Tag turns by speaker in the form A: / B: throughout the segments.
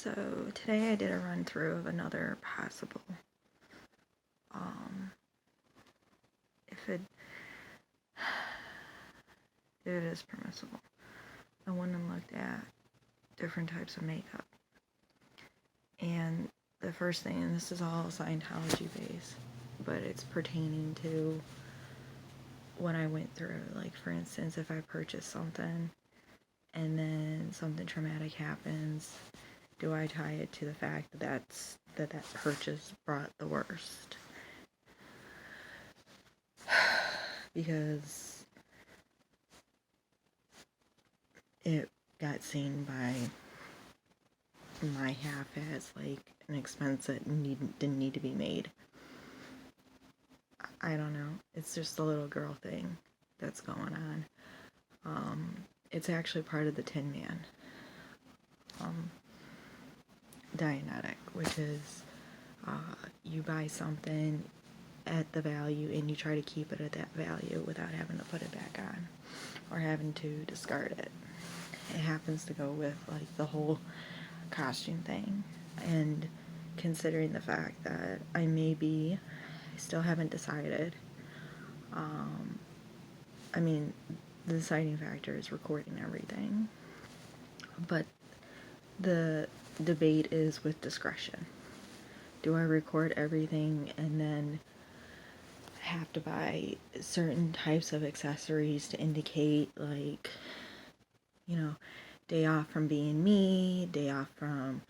A: So today I did a run through of another possible, if it is permissible. I went and looked at different types of makeup. And the first thing, and this is all Scientology based, but it's pertaining to what I went through. Like, for instance, if I purchase something and then something traumatic happens, do I tie it to the fact that that purchase brought the worst? Because it got seen by my half as like an expense that didn't need to be made. I don't know. It's just a little girl thing that's going on. It's actually part of the Tin Man Dianetic, which is you buy something at the value and you try to keep it at that value without having to put it back on or having to discard it. It happens to go with like the whole costume thing, and considering the fact that I still haven't decided. I mean, the deciding factor is recording everything, but the debate is with discretion. Do I record everything and then have to buy certain types of accessories to indicate, like, day off from being me, day off from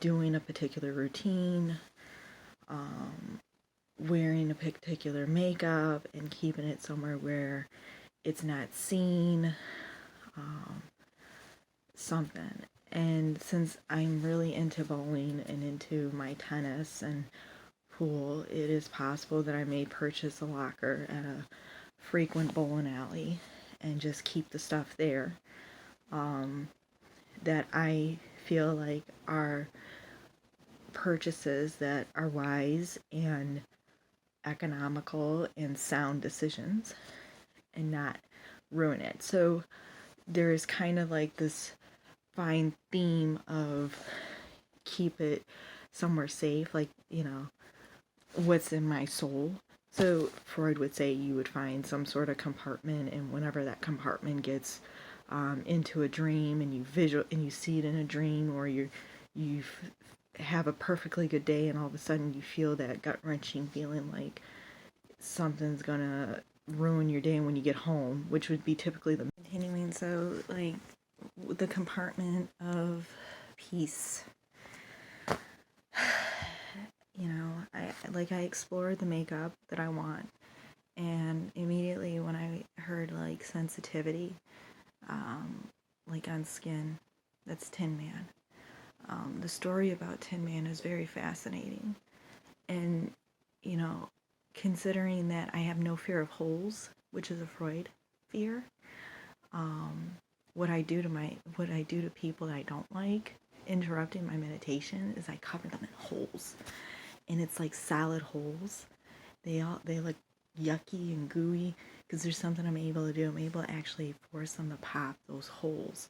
A: doing a particular routine, wearing a particular makeup and keeping it somewhere where it's not seen, something. And since I'm really into bowling and into my tennis and pool, it is possible that I may purchase a locker at a frequent bowling alley and just keep the stuff there that I feel like are purchases that are wise and economical and sound decisions and not ruin it. So there is kind of like this fine theme of keep it somewhere safe, like, what's in my soul. So Freud would say you would find some sort of compartment, and whenever that compartment gets into a dream and you see it in a dream, or you have a perfectly good day and all of a sudden you feel that gut-wrenching feeling like something's gonna ruin your day when you get home, which would be typically the continuing. So like the compartment of peace, I explored the makeup that I want, and immediately when I heard like sensitivity, like on skin, that's Tin Man. The story about Tin Man is very fascinating, and considering that I have no fear of holes, which is a Freud fear, what I do to people that I don't like interrupting my meditation is I cover them in holes, and it's like solid holes. They look yucky and gooey because there's something I'm able to do. I'm able to actually force them to pop those holes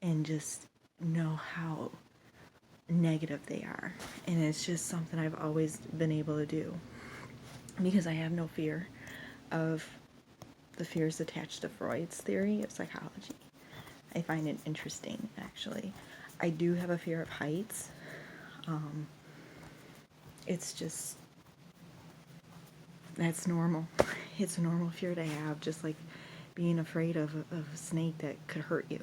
A: and just know how negative they are. And it's just something I've always been able to do because I have no fear of the fears attached to Freud's theory of psychology. I find it interesting, actually. I do have a fear of heights. It's just, that's normal. It's a normal fear to have, just like being afraid of a snake that could hurt you.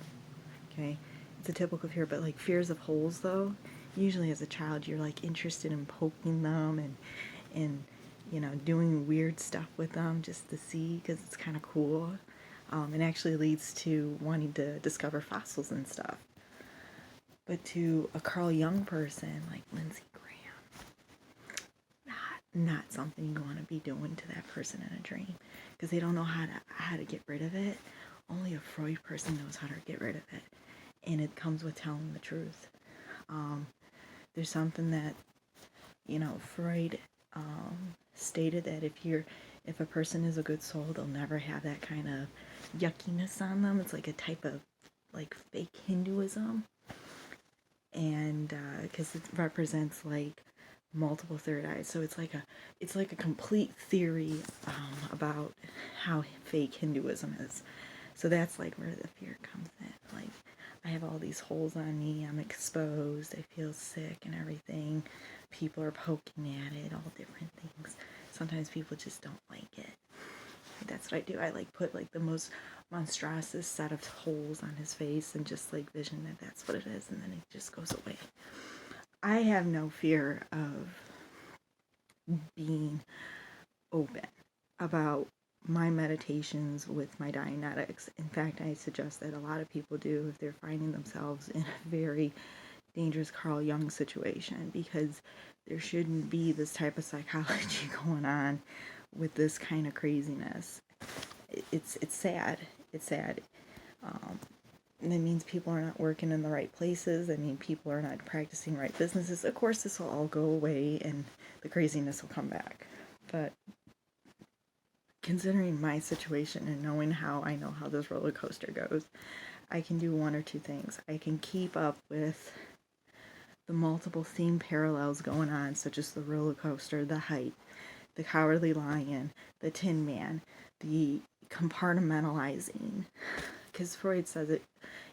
A: Okay? It's a typical fear, but like fears of holes, though, usually as a child you're like interested in poking them and doing weird stuff with them just to see, because it's kind of cool. It actually leads to wanting to discover fossils and stuff. But to a Carl Jung person like Lindsey Graham, not something you want to be doing to that person in a dream, because they don't know how to get rid of it. Only a Freud person knows how to get rid of it, and it comes with telling the truth. There's something that Freud stated that if a person is a good soul, they'll never have that kind of yuckiness on them. It's like a type of like fake Hinduism. and because it represents like multiple third eyes, so it's like a complete theory about how fake Hinduism is. So that's like where the fear comes in. Like, I have all these holes on me, I'm exposed, I feel sick and everything. People are poking at it, all different things. Sometimes people just don't like it. That's what I do. I like put like the most monstrous set of holes on his face and just like vision that that's what it is, and then it just goes away. I have no fear of being open about my meditations with my Dianetics. In fact, I suggest that a lot of people do if they're finding themselves in a very dangerous Carl Jung situation, because there shouldn't be this type of psychology going on with this kind of craziness. It's sad. It's sad. And that means people are not working in the right places. I mean, people are not practicing right businesses. Of course, this will all go away and the craziness will come back. But considering my situation and knowing how I know how this roller coaster goes, I can do one or two things. I can keep up with the multiple theme parallels going on, such as the roller coaster, the height, the cowardly lion, the tin man, the compartmentalizing. Because Freud says it,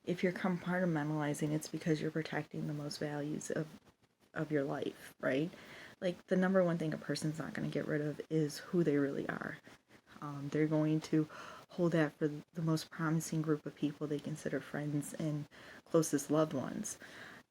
A: if you're compartmentalizing, it's because you're protecting the most values of your life, right? Like, the number one thing a person's not going to get rid of is who they really are. They're going to hold that for the most promising group of people they consider friends and closest loved ones.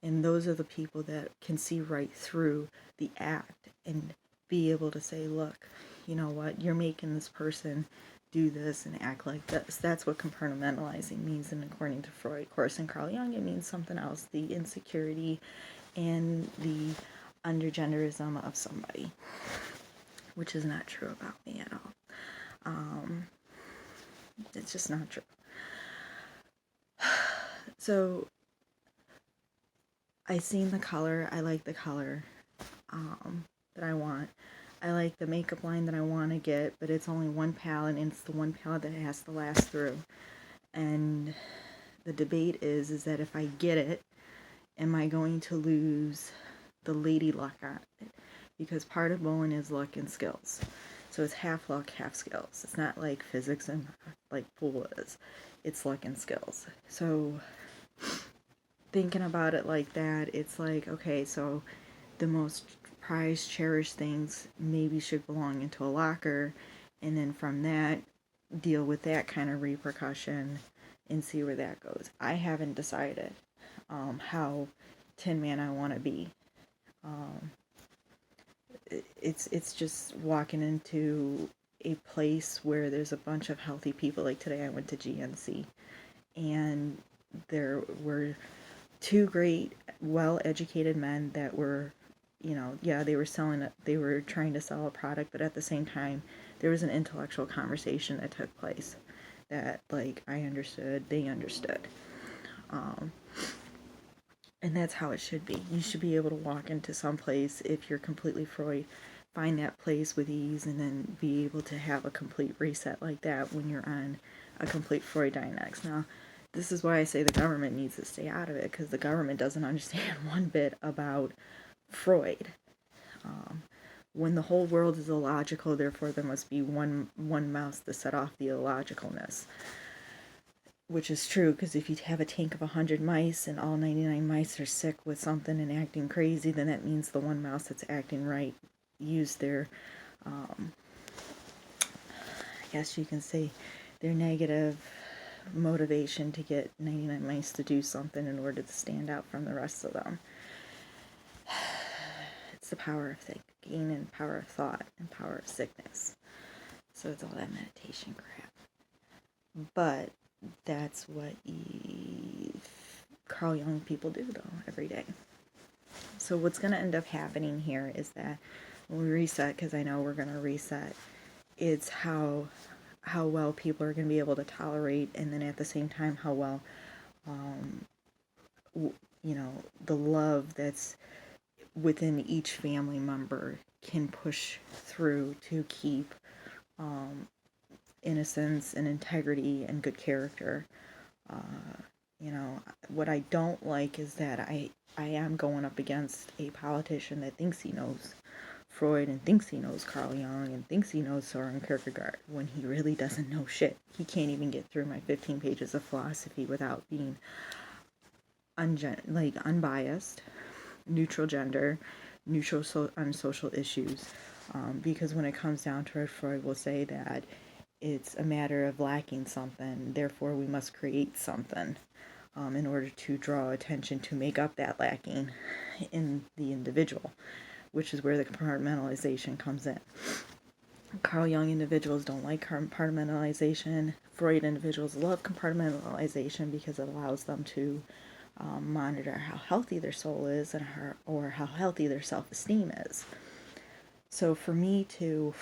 A: And those are the people that can see right through the act and be able to say, look, you know what, you're making this person do this and act like this. That's what compartmentalizing means, and according to Freud, of course, and Carl Jung, it means something else, the insecurity and the undergenderism of somebody, which is not true about me at all. It's just not true. So I seen the color. I like the color that I want. I like the makeup line that I want to get, but it's only one palette, and it's the one palette that has to last through. And the debate is that if I get it, am I going to lose the lady luck on it? Because part of bowling is luck and skills. So it's half luck, half skills. It's not like physics and like pool is. It's luck and skills. So thinking about it like that, it's like, okay, so the most prized, cherished things maybe should belong into a locker, and then from that, deal with that kind of repercussion and see where that goes. I haven't decided how Tin Man I want to be. It's just walking into a place where there's a bunch of healthy people. Like today I went to GNC, and there were two great, well-educated men that were, they were trying to sell a product, but at the same time, there was an intellectual conversation that took place that, like, I understood, they understood. And that's how it should be. You should be able to walk into some place, if you're completely Freud, find that place with ease, and then be able to have a complete reset like that when you're on a complete Freud Dianetics. Now, this is why I say the government needs to stay out of it, because the government doesn't understand one bit about Freud. When the whole world is illogical, therefore there must be one mouse to set off the illogicalness. Which is true, because if you have a tank of 100 mice and all 99 mice are sick with something and acting crazy, then that means the one mouse that's acting right used their, I guess you can say, their negative motivation to get 99 mice to do something in order to stand out from the rest of them. It's the power of thinking and power of thought and power of sickness. So it's all that meditation crap. But that's what Carl Jung people do, though, every day. So what's going to end up happening here is that when we reset, because I know we're going to reset, it's how well people are going to be able to tolerate, and then at the same time how well, the love that's within each family member can push through to keep innocence and integrity and good character What I don't like is that I am going up against a politician that thinks he knows Freud and thinks he knows Carl Jung and thinks he knows Soren Kierkegaard when he really doesn't know shit. He can't even get through my 15 pages of philosophy without being unbiased, neutral gender, neutral on social issues. Because when it comes down to it, Freud will say that it's a matter of lacking something, therefore we must create something in order to draw attention to make up that lacking in the individual, which is where the compartmentalization comes in. Carl Jung individuals don't like compartmentalization. Freud individuals love compartmentalization because it allows them to monitor how healthy their soul is or how healthy their self-esteem is. So for me to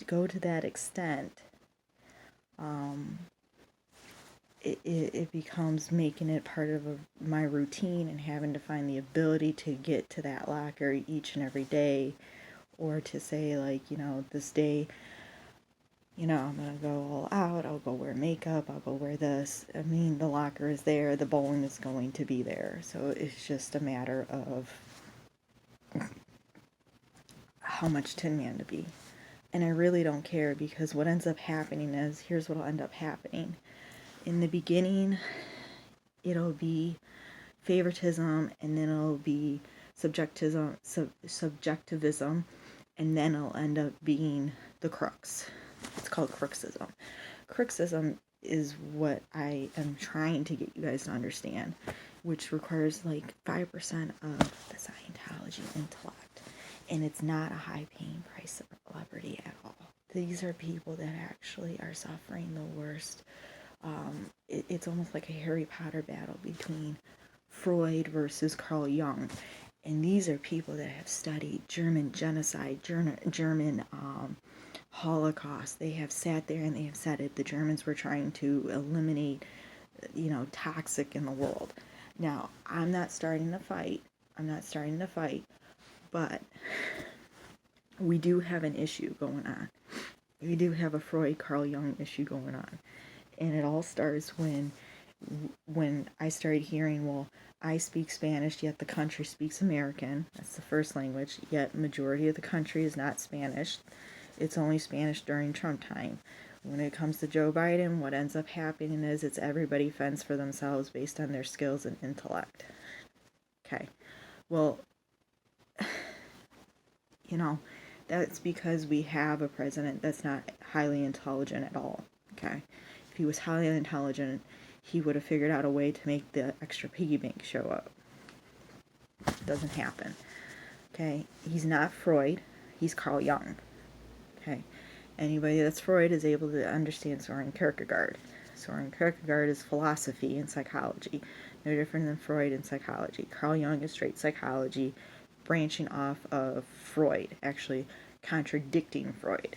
A: go to that extent, it becomes making it part of my routine and having to find the ability to get to that locker each and every day, or to say this day, I'm going to go all out, I'll go wear makeup, I'll go wear this. I mean, the locker is there, the bowling is going to be there. So it's just a matter of how much Tin Man to be. And I really don't care, because what ends up happening is, here's what will end up happening. In the beginning, it'll be favoritism, and then it'll be subjectivism, and then it'll end up being the crux. It's called cruxism. Cruxism is what I am trying to get you guys to understand, which requires 5% of the Scientology intellect. And it's not a high-paying price celebrity at all. These are people that actually are suffering the worst. It's almost like a Harry Potter battle between Freud versus Carl Jung. And these are people that have studied German genocide, German Holocaust. They have sat there and they have said it. The Germans were trying to eliminate, toxic in the world. Now, I'm not starting to fight, but we do have an issue going on. We do have a Freud, Carl Jung issue going on. And it all starts when I started hearing, well, I speak Spanish, yet the country speaks American. That's the first language, yet majority of the country is not Spanish. It's only Spanish during Trump time. When it comes to Joe Biden, what ends up happening is it's everybody fends for themselves based on their skills and intellect. Okay. Well, that's because we have a president that's not highly intelligent at all. Okay. If he was highly intelligent, he would have figured out a way to make the extra piggy bank show up. Doesn't happen. Okay. He's not Freud. He's Carl Jung. Okay. Anybody that's Freud is able to understand Soren Kierkegaard. Soren Kierkegaard is philosophy and psychology. No different than Freud in psychology. Carl Jung is straight psychology, branching off of Freud, actually contradicting Freud.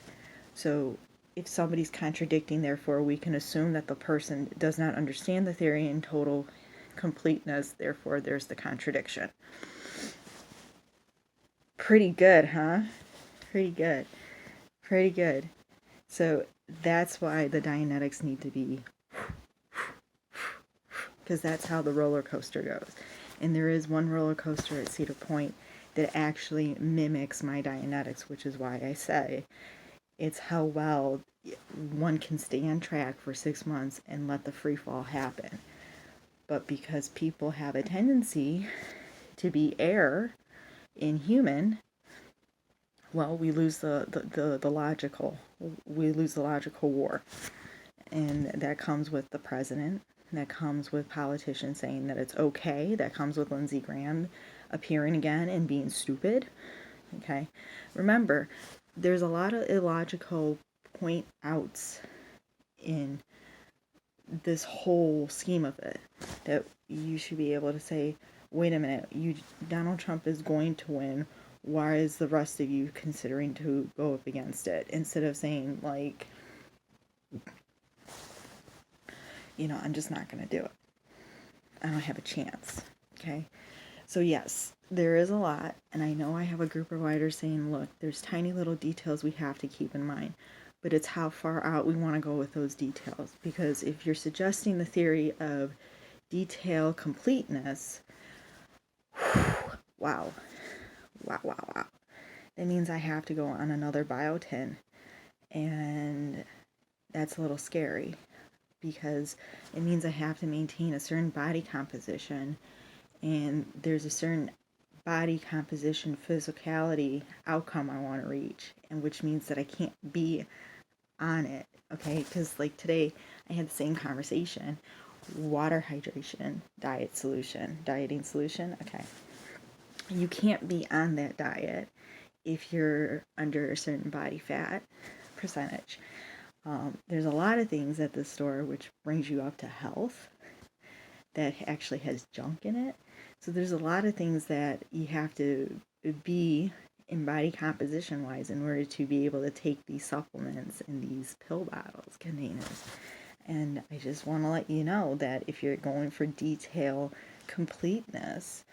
A: So if somebody's contradicting, therefore we can assume that the person does not understand the theory in total completeness, therefore there's the contradiction. Pretty good, huh? Pretty good. So that's why the Dianetics need to be, because that's how the roller coaster goes. And there is one roller coaster at Cedar Point that actually mimics my Dianetics, which is why I say it's how well one can stay on track for 6 months and let the free fall happen. But because people have a tendency to be air in human, well, we lose the logical war. And that comes with the president. That comes with politicians saying that it's okay. That comes with Lindsey Graham appearing again and being stupid. Okay? Remember, there's a lot of illogical point outs in this whole scheme of it that you should be able to say, wait a minute, Donald Trump is going to win. Why is the rest of you considering to go up against it? Instead of saying, I'm just not going to do it. I don't have a chance. Okay? So yes, there is a lot, and I know I have a group of writers saying, look, there's tiny little details we have to keep in mind, but it's how far out we want to go with those details. Because if you're suggesting the theory of detail completeness, wow, wow, wow, wow. That means I have to go on another biotin, and that's a little scary because it means I have to maintain a certain body composition, and there's a certain body composition physicality outcome I want to reach, and which means that I can't be on it, okay? Because like today I had the same conversation. Water, hydration, dieting solution, okay. You can't be on that diet if you're under a certain body fat percentage. There's a lot of things at the store which brings you up to health that actually has junk in it. So there's a lot of things that you have to be in body composition wise in order to be able to take these supplements in these pill bottles containers. And I just want to let you know that if you're going for detail completeness,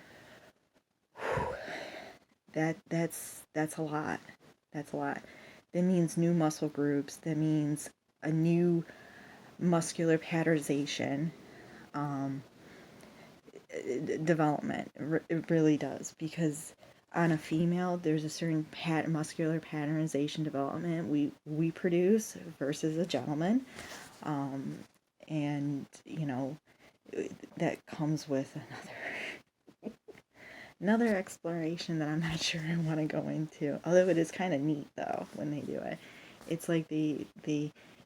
A: that's a lot. That's a lot. That means new muscle groups. That means a new muscular patternization development. It really does, because on a female, there's a certain muscular patternization development we produce versus a gentleman, and you know that comes with another exploration that I'm not sure I want to go into. Although it is kind of neat though when they do it. It's like they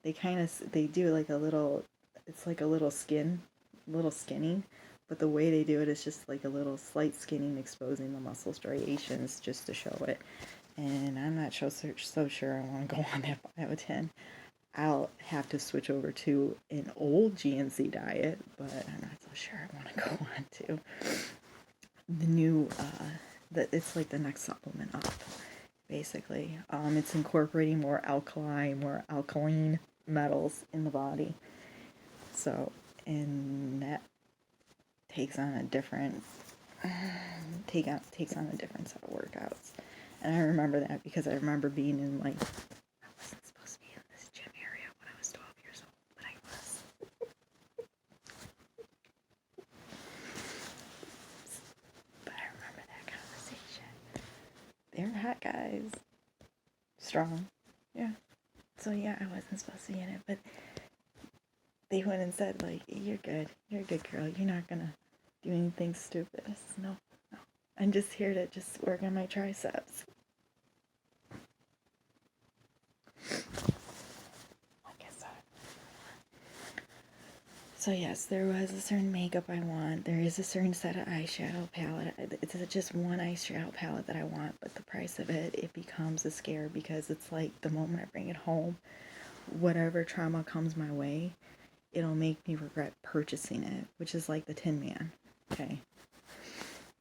A: do like a little. It's like a little skinning, but the way they do it is just like a little slight skinning, exposing the muscle striations just to show it. And I'm not so sure I want to go on that biotin. I'll have to switch over to an old GNC diet, but I'm not so sure I want to go on to the new, it's like the next supplement up, basically. It's incorporating more alkaline metals in the body. So, and that takes on a different set of workouts. And I remember that because I remember being in like, I wasn't supposed to be in this gym area when I was 12 years old, but I was. But I remember that conversation. They're hot guys. Strong. Yeah. So yeah, I wasn't supposed to be in it, but they went and said like, you're good. You're a good girl. You're not gonna do anything stupid. I said, no. I'm just here to just work on my triceps. So yes, there was a certain makeup I want. There is a certain set of eyeshadow palette. It's just one eyeshadow palette that I want, but the price of it becomes a scare, because it's like the moment I bring it home, whatever trauma comes my way, it'll make me regret purchasing it, which is like the Tin Man, okay?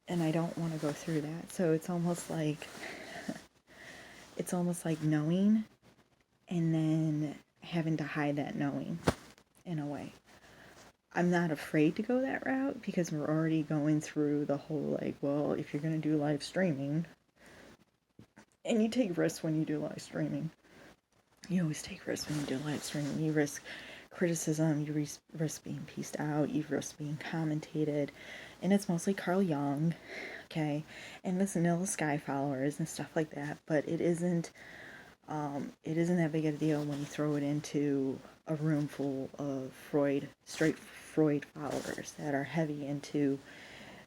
A: And I don't want to go through that. So it's almost like knowing and then having to hide that knowing in a way. I'm not afraid to go that route because we're already going through the whole like, well, if you're going to do live streaming, and you take risks when you do live streaming. You always take risks when you do live streaming. You risk criticism, you risk being pieced out, you risk being commentated, and it's mostly Carl Jung, okay, and this Vanilla Sky followers and stuff like that, but it isn't that big a deal when you throw it into a room full of straight Freud followers that are heavy into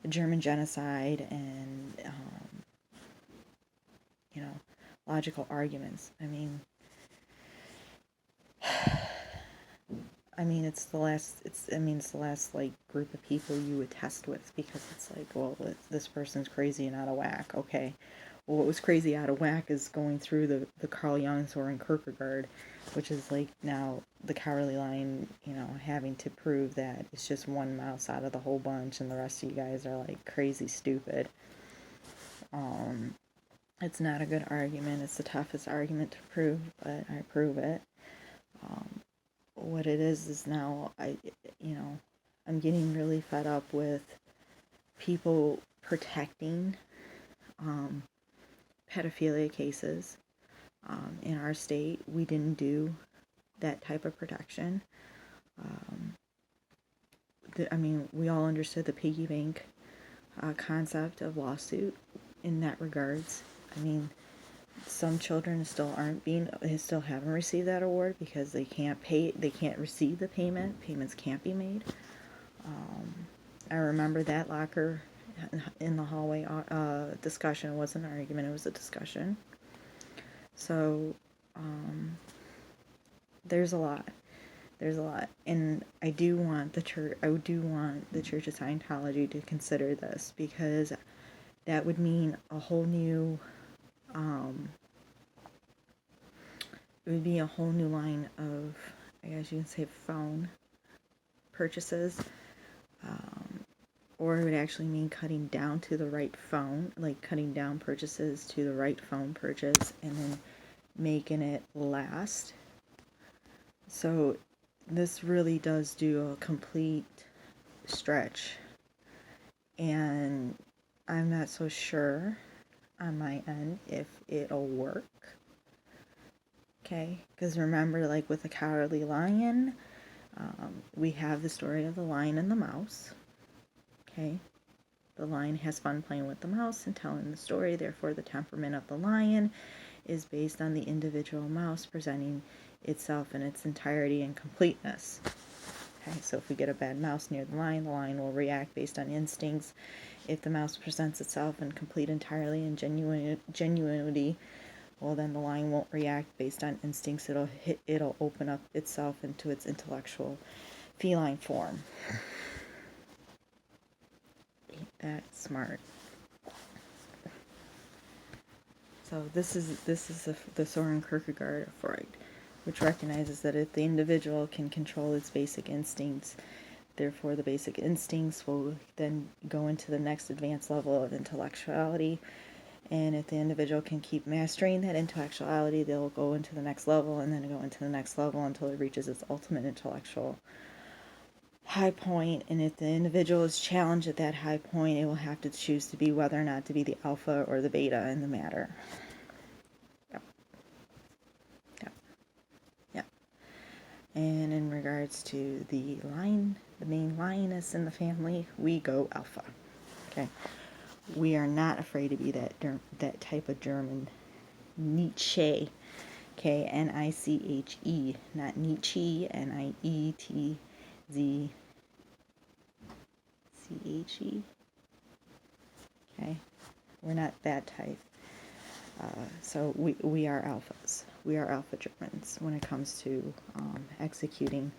A: German genocide and, logical arguments. I mean, it's the last like group of people you would test with, because it's like, well, this person's crazy and out of whack. Okay, well, what was crazy out of whack is going through the Carl Jung Soren Kierkegaard, which is like now the cowardly lion, having to prove that it's just one mouse out of the whole bunch and the rest of you guys are like crazy stupid. It's not a good argument. It's the toughest argument to prove, but I prove it. What it is now I'm getting really fed up with people protecting pedophilia cases. In our state, we didn't do that type of protection. we all understood the piggy bank concept of lawsuit in that regards. I mean, some children still haven't received that award because they can't receive the payment. Payments can't be made. I remember that locker in the hallway discussion. It wasn't an argument, it was a discussion. So there's a lot, and I do want the Church of Scientology to consider this, because that would mean a whole new it would be a whole new line of, I guess you can say, phone purchases, or it would actually mean cutting down to the right phone, like cutting down purchases to the right phone purchase and then making it last. So this really does do a complete stretch, and I'm not so sure on my end if it'll work. Okay, because remember, like with the Cowardly Lion, we have the story of the lion and the mouse. Okay, the lion has fun playing with the mouse and telling the story, therefore the temperament of the lion is based on the individual mouse presenting itself in its entirety and completeness. Okay, so if we get a bad mouse near the lion will react based on instincts. If the mouse presents itself in complete entirety and genuinity, well, then the lion won't react based on instincts. It'll open up itself into its intellectual feline form. Ain't that smart? So this is the Soren Kierkegaard of Freud, which recognizes that if the individual can control its basic instincts, therefore the basic instincts will then go into the next advanced level of intellectuality. And if the individual can keep mastering that intellectuality, they'll go into the next level and then go into the next level until it reaches its ultimate intellectual high point. And if the individual is challenged at that high point, it will have to choose to be whether or not to be the alpha or the beta in the matter. Yep. And in regards to the main lioness in the family, we go alpha. Okay. We are not afraid to be that type of German Nietzsche, K-N-I-C-H-E, not Nietzsche, N-I-E-T-Z-C-H-E. Okay, we're not that type. So we are alphas. We are alpha Germans when it comes to executing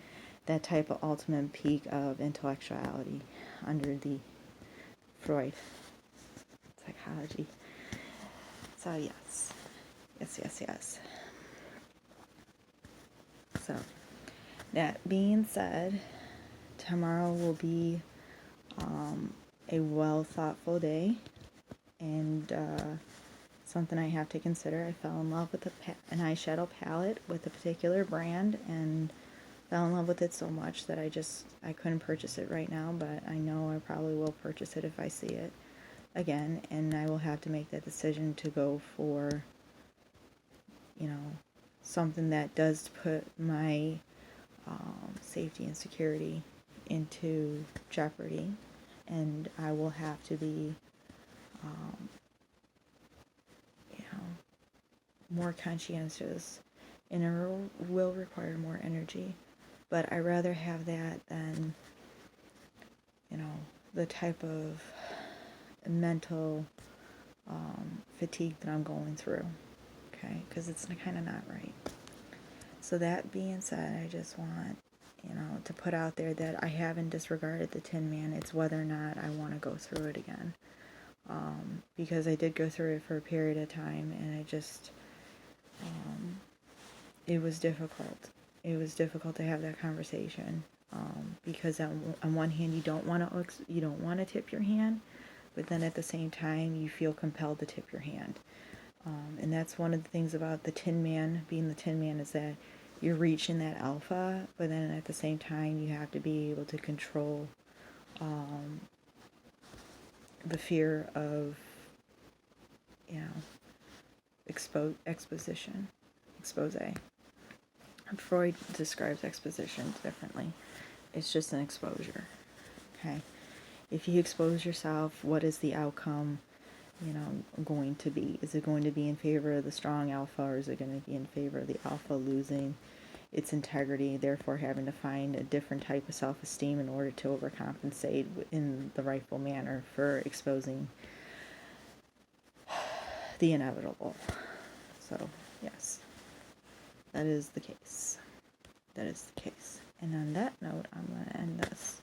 A: that type of ultimate peak of intellectuality under the Freud psychology. So yes. So that being said, tomorrow will be a well thoughtful day, and something I have to consider. I fell in love with an eyeshadow palette with a particular brand, and fell in love with it so much that I couldn't purchase it right now, but I know I probably will purchase it if I see it again, and I will have to make that decision to go for, something that does put my safety and security into jeopardy, and I will have to be, more conscientious, and it will require more energy, but I'd rather have that than, the type of mental fatigue that I'm going through, okay, because it's kind of not right. So that being said, I just want, to put out there that I haven't disregarded the Tin Man. It's whether or not I want to go through it again, because I did go through it for a period of time, and I just, it was difficult. It was difficult to have that conversation, because on one hand you don't want to tip your hand, but then at the same time you feel compelled to tip your hand, and that's one of the things about the Tin Man being the Tin Man, is that you're reaching that alpha, but then at the same time you have to be able to control the fear of expose. Freud describes exposition differently. It's just an exposure. Okay. If you expose yourself, what is the outcome, going to be? Is it going to be in favor of the strong alpha, or is it going to be in favor of the alpha losing its integrity, therefore having to find a different type of self-esteem in order to overcompensate in the rightful manner for exposing the inevitable? So, yes, that is the case. That is the case. And on that note, I'm going to end this.